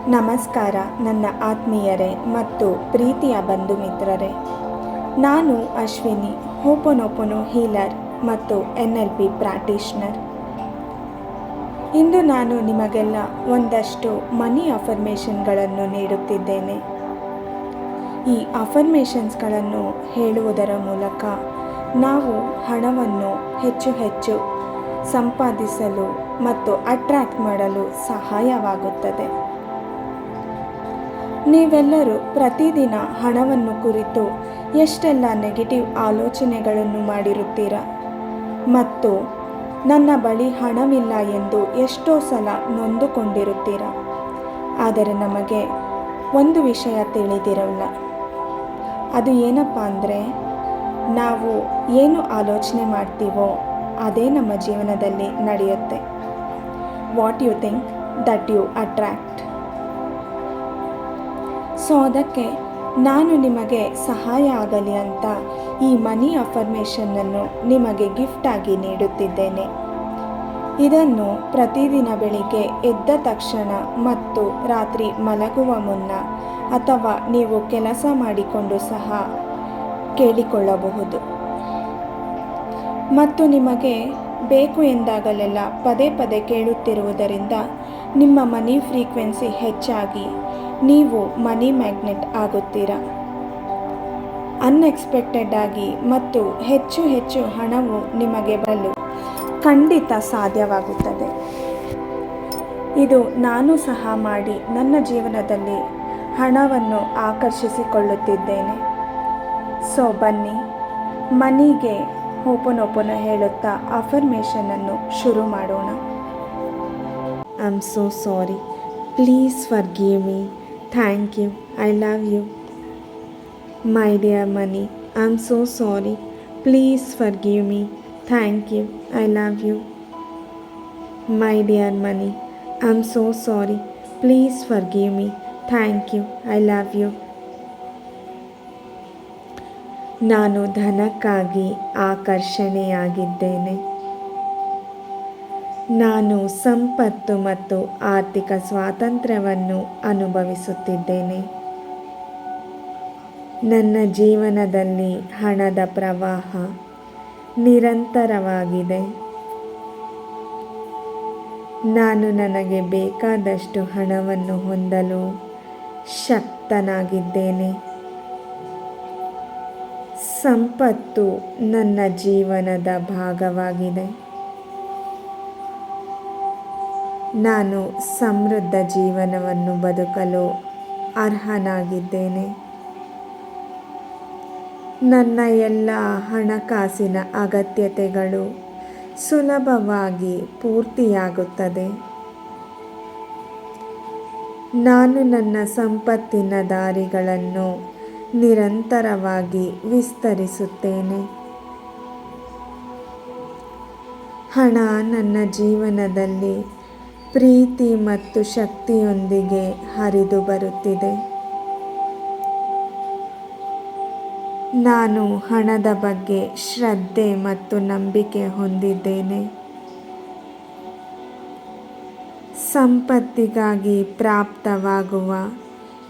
ನಮಸ್ಕಾರ ನನ್ನ ಆತ್ಮೀಯರೇ ಮತ್ತು ಪ್ರೀತಿಯ ಬಂಧು ಮಿತ್ರರೇ. ನಾನು ಅಶ್ವಿನಿ, ಹೋಪೊನೊಪೊನೊ ಹೀಲರ್ ಮತ್ತು NLP ಪ್ರಾಕ್ಟೀಷನರ್. ಇಂದು ನಾನು ನಿಮಗೆಲ್ಲ ಒಂದಷ್ಟು ಮನಿ ಅಫರ್ಮೇಷನ್ಗಳನ್ನು ನೀಡುತ್ತಿದ್ದೇನೆ. ಈ ಅಫರ್ಮೇಷನ್ಸ್ಗಳನ್ನು ಹೇಳುವುದರ ಮೂಲಕ ನಾವು ಹಣವನ್ನು ಹೆಚ್ಚು ಹೆಚ್ಚು ಸಂಪಾದಿಸಲು ಮತ್ತು ಅಟ್ರ್ಯಾಕ್ಟ್ ಮಾಡಲು ಸಹಾಯವಾಗುತ್ತದೆ. ನೀವೆಲ್ಲರೂ ಪ್ರತಿದಿನ ಹಣವನ್ನು ಕುರಿತು ಎಷ್ಟೆಲ್ಲ ನೆಗೆಟಿವ್ ಆಲೋಚನೆಗಳನ್ನು ಮಾಡಿರುತ್ತೀರ ಮತ್ತು ನನ್ನ ಬಳಿ ಹಣವಿಲ್ಲ ಎಂದು ಎಷ್ಟೋ ಸಲ ನೊಂದುಕೊಂಡಿರುತ್ತೀರ. ಆದರೆ ನಮಗೆ ಒಂದು ವಿಷಯ ತಿಳಿದಿರಲ್ಲ. ಅದು ಏನಪ್ಪ ಅಂದರೆ, ನಾವು ಏನು ಆಲೋಚನೆ ಮಾಡ್ತೀವೋ ಅದೇ ನಮ್ಮ ಜೀವನದಲ್ಲಿ ನಡೆಯುತ್ತೆ. What you think that you attract. So ಅದಕ್ಕೆ ನಾನು ನಿಮಗೆ ಸಹಾಯ ಆಗಲಿ ಅಂತ ಈ ಮನಿ ಅಫರ್ಮೇಷನ್ನನ್ನು ನಿಮಗೆ ಗಿಫ್ಟಾಗಿ ನೀಡುತ್ತಿದ್ದೇನೆ. ಇದನ್ನು ಪ್ರತಿದಿನ ಬೆಳಿಗ್ಗೆ ಎದ್ದ ತಕ್ಷಣ ಮತ್ತು ರಾತ್ರಿ ಮಲಗುವ ಮುನ್ನ ಅಥವಾ ನೀವು ಕೆಲಸ ಮಾಡಿಕೊಂಡು ಸಹ ಕೇಳಿಕೊಳ್ಳಬಹುದು. ಮತ್ತು ನಿಮಗೆ ಬೇಕು ಎಂದಾಗಲೆಲ್ಲ ಪದೇ ಪದೇ ಕೇಳುತ್ತಿರುವುದರಿಂದ ನಿಮ್ಮ ಮನಿ ಫ್ರೀಕ್ವೆನ್ಸಿ ಹೆಚ್ಚಾಗಿ ನೀವು ಮನಿ ಮ್ಯಾಗ್ನೆಟ್ ಆಗುತ್ತೀರಾ. ಅನ್ಎಕ್ಸ್ಪೆಕ್ಟೆಡ್ ಆಗಿ ಮತ್ತು ಹೆಚ್ಚು ಹೆಚ್ಚು ಹಣವು ನಿಮಗೆ ಬರಲು ಖಂಡಿತ ಸಾಧ್ಯವಾಗುತ್ತದೆ. ಇದು ನಾನು ಸಹ ಮಾಡಿ ನನ್ನ ಜೀವನದಲ್ಲಿ ಹಣವನ್ನು ಆಕರ್ಷಿಸಿಕೊಳ್ಳುತ್ತಿದ್ದೇನೆ. ಸೊ ಬನ್ನಿ, ಮನಿಗೆ ಹೋಪೊನೊಪೊನೊ ಹೇಳುತ್ತಾ ಅಫರ್ಮೇಷನನ್ನು ಶುರು ಮಾಡೋಣ. I am so sorry. Please forgive me. Thank you. I love you. My dear money, I'm so sorry. Please forgive me. Thank you. I love you. My dear money, I'm so sorry. Please forgive me. Thank you. I love you. ನಾನು ಧನಕ್ಕಾಗಿ ಆಕರ್ಷಣೆಯಾಗಿದ್ದೇನೆ. ನಾನು ಸಂಪತ್ತು ಮತ್ತು ಆರ್ಥಿಕ ಸ್ವಾತಂತ್ರ್ಯವನ್ನು ಅನುಭವಿಸುತ್ತಿದ್ದೇನೆ. ನನ್ನ ಜೀವನದಲ್ಲಿ ಹಣದ ಪ್ರವಾಹ ನಿರಂತರವಾಗಿದೆ. ನಾನು ನನಗೆ ಬೇಕಾದಷ್ಟು ಹಣವನ್ನು ಹೊಂದಲು ಶಕ್ತನಾಗಿದ್ದೇನೆ. ಸಂಪತ್ತು ನನ್ನ ಜೀವನದ ಭಾಗವಾಗಿದೆ. ನಾನು ಸಮೃದ್ಧ ಜೀವನವನ್ನು ಬದುಕಲು ಅರ್ಹನಾಗಿದ್ದೇನೆ. ನನ್ನ ಎಲ್ಲ ಹಣಕಾಸಿನ ಅಗತ್ಯತೆಗಳು ಸುಲಭವಾಗಿ ಪೂರ್ತಿಯಾಗುತ್ತದೆ. ನಾನು ನನ್ನ ಸಂಪತ್ತಿನ ದಾರಿಗಳನ್ನು ನಿರಂತರವಾಗಿ ವಿಸ್ತರಿಸುತ್ತೇನೆ. ಹಣ ನನ್ನ ಜೀವನದಲ್ಲಿ ಪ್ರೀತಿ ಮತ್ತು ಶಕ್ತಿಯೊಂದಿಗೆ ಹರಿದು ಬರುತ್ತಿದೆ. ನಾನು ಹಣದ ಬಗ್ಗೆ ಶ್ರದ್ಧೆ ಮತ್ತು ನಂಬಿಕೆ ಹೊಂದಿದ್ದೇನೆ. ಸಂಪತ್ತಿಗಾಗಿ ಪ್ರಾಪ್ತವಾಗುವ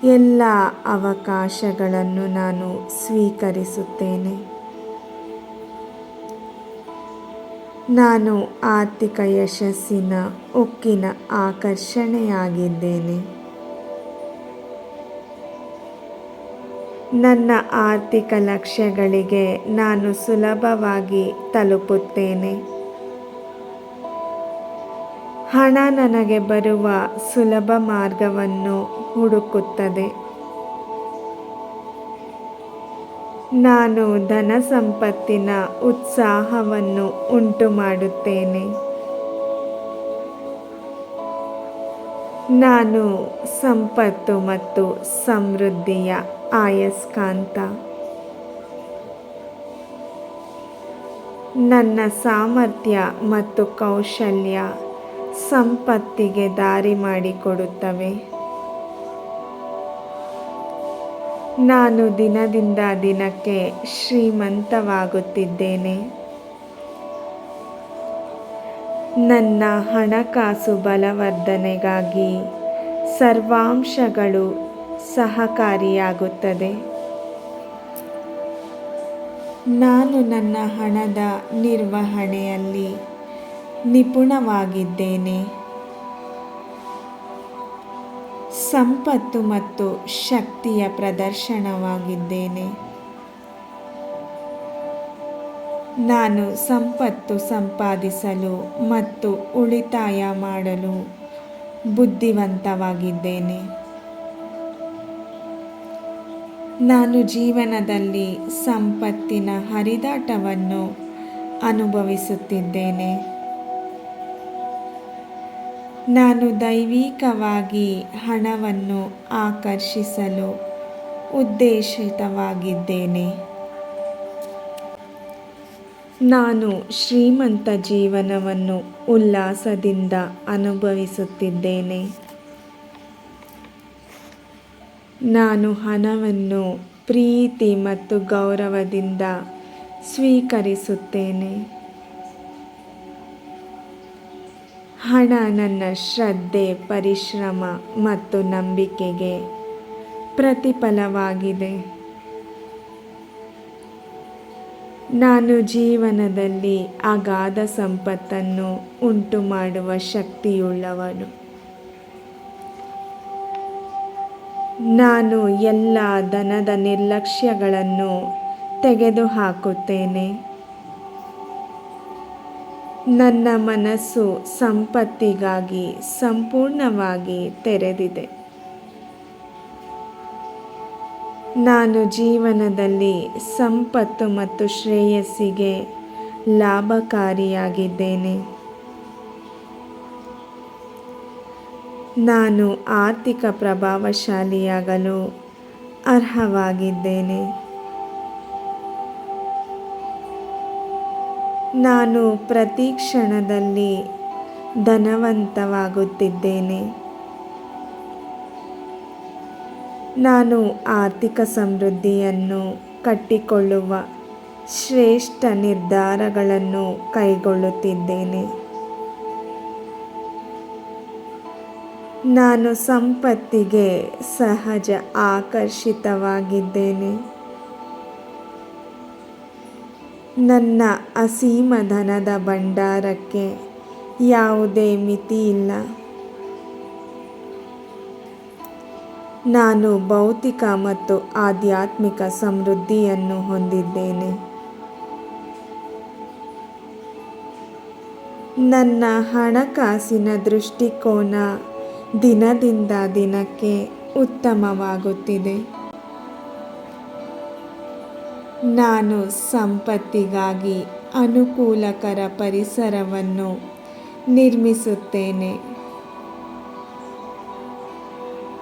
ಎಲ್ಲ ಅವಕಾಶಗಳನ್ನು ನಾನು ಸ್ವೀಕರಿಸುತ್ತೇನೆ. ನಾನು ಆರ್ಥಿಕ ಯಶಸ್ಸಿನ ಉಕ್ಕಿನ ಆಕರ್ಷಣೆಯಾಗಿದ್ದೇನೆ. ನನ್ನ ಆರ್ಥಿಕ ಲಕ್ಷ್ಯಗಳಿಗೆ ನಾನು ಸುಲಭವಾಗಿ ತಲುಪುತ್ತೇನೆ. ಹಣ ನನಗೆ ಬರುವ ಸುಲಭ ಮಾರ್ಗವನ್ನು ಹುಡುಕುತ್ತದೆ. ನಾನು ಧನ ಸಂಪತ್ತಿನ ಉತ್ಸಾಹವನ್ನು ಉಂಟು ಮಾಡುತ್ತೇನೆ. ನಾನು ಸಂಪತ್ತು ಮತ್ತು ಸಮೃದ್ಧಿಯ ಆಯಸ್ಕಾಂತ. ನನ್ನ ಸಾಮರ್ಥ್ಯ ಮತ್ತು ಕೌಶಲ್ಯ ಸಂಪತ್ತಿಗೆ ದಾರಿ ಮಾಡಿಕೊಡುತ್ತವೆ. ನಾನು ದಿನದಿಂದ ದಿನಕ್ಕೆ ಶ್ರೀಮಂತವಾಗುತ್ತಿದ್ದೇನೆ. ನನ್ನ ಹಣಕಾಸು ಬಲವರ್ಧನೆಗಾಗಿ ಸರ್ವಾಂಶಗಳು ಸಹಕಾರಿಯಾಗುತ್ತದೆ. ನಾನು ನನ್ನ ಹಣದ ನಿರ್ವಹಣೆಯಲ್ಲಿ ನಿಪುಣವಾಗಿದ್ದೇನೆ. ಸಂಪತ್ತು ಮತ್ತು ಶಕ್ತಿಯ ಪ್ರದರ್ಶನವಾಗಿದ್ದೇನೆ. ನಾನು ಸಂಪತ್ತು ಸಂಪಾದಿಸಲು ಮತ್ತು ಉಳಿತಾಯ ಮಾಡಲು ಬುದ್ಧಿವಂತವಾಗಿದ್ದೇನೆ. ನಾನು ಜೀವನದಲ್ಲಿ ಸಂಪತ್ತಿನ ಹರಿದಾಟವನ್ನು ಅನುಭವಿಸುತ್ತಿದ್ದೇನೆ. ನಾನು ದೈವಿಕವಾಗಿ ಹಣವನ್ನು ಆಕರ್ಷಿಸಲು ಉದ್ದೇಶಿತವಾಗಿದ್ದೇನೆ. ನಾನು ಶ್ರೀಮಂತ ಜೀವನವನ್ನು ಉಲ್ಲಾಸದಿಂದ ಅನುಭವಿಸುತ್ತಿದ್ದೇನೆ. ನಾನು ಹಣವನ್ನು ಪ್ರೀತಿ ಮತ್ತು ಗೌರವದಿಂದ ಸ್ವೀಕರಿಸುತ್ತೇನೆ. ಹಣ ನನ್ನ ಶ್ರದ್ಧೆ, ಪರಿಶ್ರಮ ಮತ್ತು ನಂಬಿಕೆಗೆ ಪ್ರತಿಫಲವಾಗಿದೆ. ನಾನು ಜೀವನದಲ್ಲಿ ಅಗಾಧ ಸಂಪತ್ತನ್ನು ಉಂಟುಮಾಡುವ ಶಕ್ತಿಯುಳ್ಳವನು. ನಾನು ಎಲ್ಲ ಧನದ ನಿರ್ಲಕ್ಷ್ಯಗಳನ್ನು ತೆಗೆದುಹಾಕುತ್ತೇನೆ. ನನ್ನ ಮನಸ್ಸು ಸಂಪತ್ತಿಗಾಗಿ ಸಂಪೂರ್ಣವಾಗಿ ತೆರೆದಿದೆ. ನಾನು ಜೀವನದಲ್ಲಿ ಸಂಪತ್ತು ಮತ್ತು ಶ್ರೇಯಸ್ಸಿಗೆ ಲಾಭಕಾರಿಯಾಗಿದ್ದೇನೆ. ನಾನು ಆರ್ಥಿಕ ಪ್ರಭಾವಶಾಲಿಯಾಗಲು ಅರ್ಹವಾಗಿದ್ದೇನೆ. ನಾನು ಪ್ರತಿ ಕ್ಷಣದಲ್ಲಿ ಧನವಂತವಾಗುತ್ತಿದ್ದೇನೆ. ನಾನು ಆರ್ಥಿಕ ಸಮೃದ್ಧಿಯನ್ನು ಕಟ್ಟಿಕೊಳ್ಳುವ ಶ್ರೇಷ್ಠ ನಿರ್ಧಾರಗಳನ್ನು ಕೈಗೊಳ್ಳುತ್ತಿದ್ದೇನೆ. ನಾನು ಸಂಪತ್ತಿಗೆ ಸಹಜ ಆಕರ್ಷಿತವಾಗಿದ್ದೇನೆ. ನನ್ನ ಅಸೀಮ ಧನದ ಭಂಡಾರಕ್ಕೆ ಯಾವುದೇ ಮಿತಿಯಿಲ್ಲ. ನಾನು ಭೌತಿಕ ಮತ್ತು ಆಧ್ಯಾತ್ಮಿಕ ಸಮೃದ್ಧಿಯನ್ನು ಹೊಂದಿದ್ದೇನೆ. ನನ್ನ ಹಣಕಾಸಿನ ದೃಷ್ಟಿಕೋನ ದಿನದಿಂದ ದಿನಕ್ಕೆ ಉತ್ತಮವಾಗುತ್ತಿದೆ. ನಾನು ಸಂಪತ್ತಿಗಾಗಿ ಅನುಕೂಲಕರ ಪರಿಸರವನ್ನು ನಿರ್ಮಿಸುತ್ತೇನೆ.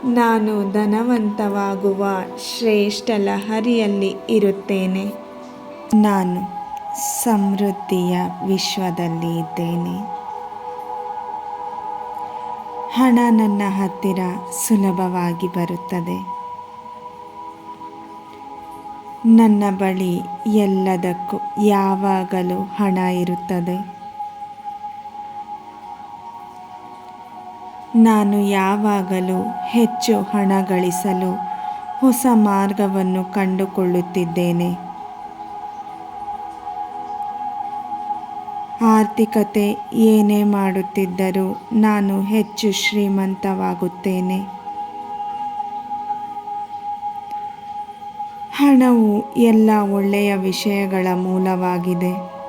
ನಾನು ಧನವಂತವಾಗುವ ಶ್ರೇಷ್ಠ ಲಹರಿಯಲ್ಲಿ ಇರುತ್ತೇನೆ. ನಾನು ಸಮೃದ್ಧಿಯ ವಿಶ್ವದಲ್ಲಿ ಇದ್ದೇನೆ. ಹಣ ನನ್ನ ಹತ್ತಿರ ಸುಲಭವಾಗಿ ಬರುತ್ತದೆ. ನನ್ನ ಬಳಿ ಎಲ್ಲದಕ್ಕೂ ಯಾವಾಗಲೂ ಹಣ ಇರುತ್ತದೆ. ನಾನು ಯಾವಾಗಲೂ ಹೆಚ್ಚು ಹಣ ಗಳಿಸಲು ಹೊಸ ಮಾರ್ಗವನ್ನು ಕಂಡುಕೊಳ್ಳುತ್ತಿದ್ದೇನೆ. ಆರ್ಥಿಕತೆ ಏನೇ ಮಾಡುತ್ತಿದ್ದರೂ ನಾನು ಹೆಚ್ಚು ಶ್ರೀಮಂತವಾಗುತ್ತೇನೆ. ಹಣವು ಎಲ್ಲ ಒಳ್ಳೆಯ ವಿಷಯಗಳ ಮೂಲವಾಗಿದೆ.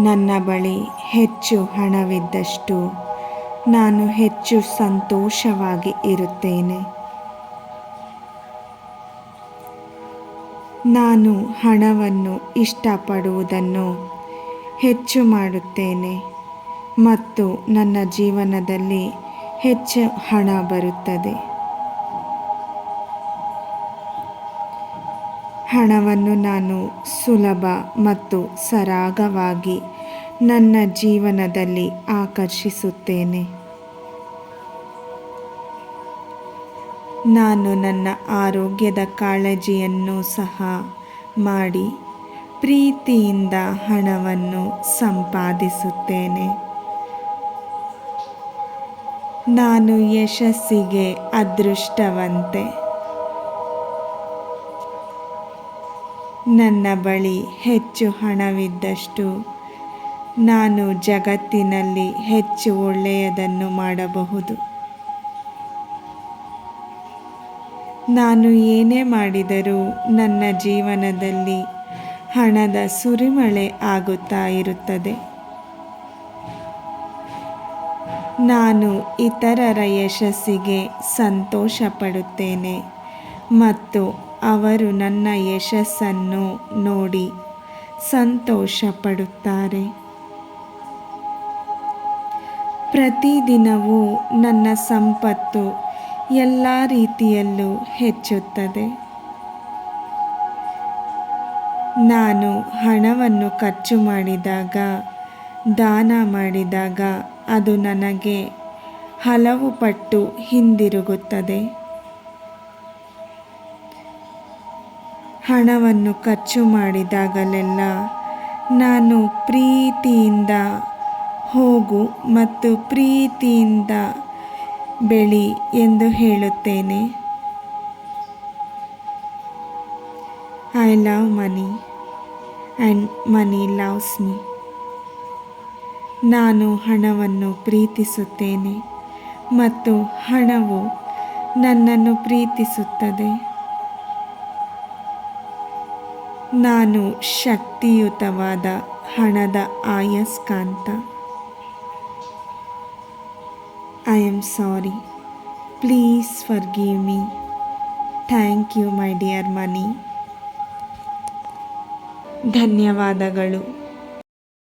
ನನ್ನ ಬಳಿ ಹೆಚ್ಚು ಹಣವಿದ್ದಷ್ಟು ನಾನು ಹೆಚ್ಚು ಸಂತೋಷವಾಗಿ ಇರುತ್ತೇನೆ. ನಾನು ಹಣವನ್ನು ಇಷ್ಟಪಡುವುದನ್ನು ಹೆಚ್ಚು ಮಾಡುತ್ತೇನೆ ಮತ್ತು ನನ್ನ ಜೀವನದಲ್ಲಿ ಹೆಚ್ಚು ಹಣ ಬರುತ್ತದೆ. ಹಣವನ್ನು ನಾನು ಸುಲಭ ಮತ್ತು ಸರಾಗವಾಗಿ ನನ್ನ ಜೀವನದಲ್ಲಿ ಆಕರ್ಷಿಸುತ್ತೇನೆ. ನಾನು ನನ್ನ ಆರೋಗ್ಯದ ಕಾಳಜಿಯನ್ನು ಸಹ ಮಾಡಿ ಪ್ರೀತಿಯಿಂದ ಹಣವನ್ನು ಸಂಪಾದಿಸುತ್ತೇನೆ. ನಾನು ಯಶಸ್ಸಿಗೆ ಅದೃಷ್ಟವಂತೆ. ನನ್ನ ಬಳಿ ಹೆಚ್ಚು ಹಣವಿದ್ದಷ್ಟು ನಾನು ಜಗತ್ತಿನಲ್ಲಿ ಹೆಚ್ಚು ಒಳ್ಳೆಯದನ್ನು ಮಾಡಬಹುದು. ನಾನು ಏನೇ ಮಾಡಿದರೂ ನನ್ನ ಜೀವನದಲ್ಲಿ ಹಣದ ಸುರಿಮಳೆ ಆಗುತ್ತಾ ಇರುತ್ತದೆ. ನಾನು ಇತರರ ಯಶಸ್ಸಿಗೆ ಸಂತೋಷ ಪಡುತ್ತೇನೆ ಮತ್ತು ಅವರು ನನ್ನ ಯಶಸ್ಸನ್ನು ನೋಡಿ ಸಂತೋಷ ಪಡುತ್ತಾರೆ. ಪ್ರತಿದಿನವೂ ನನ್ನ ಸಂಪತ್ತು ಎಲ್ಲ ರೀತಿಯಲ್ಲೂ ಹೆಚ್ಚುತ್ತದೆ. ನಾನು ಹಣವನ್ನು ಖರ್ಚು ಮಾಡಿದಾಗ, ದಾನ ಮಾಡಿದಾಗ ಅದು ನನಗೆ ಹಲವು ಪಟ್ಟು ಹಿಂದಿರುಗುತ್ತದೆ. ಹಣವನ್ನು ಖರ್ಚು ಮಾಡಿದಾಗಲೆಲ್ಲ ನಾನು ಪ್ರೀತಿಯಿಂದ ಹೋಗು ಮತ್ತು ಪ್ರೀತಿಯಿಂದ ಬೆಳಿ ಎಂದು ಹೇಳುತ್ತೇನೆ. I love money and money loves me. ನಾನು ಹಣವನ್ನು ಪ್ರೀತಿಸುತ್ತೇನೆ ಮತ್ತು ಹಣವು ನನ್ನನ್ನು ಪ್ರೀತಿಸುತ್ತದೆ. ನಾನು ಶಕ್ತಿಯುತವಾದ ಹಣದ ಆಯಸ್ಕಾಂತ. I am sorry. Please forgive me. Thank you my dear money. ಧನ್ಯವಾದಗಳು.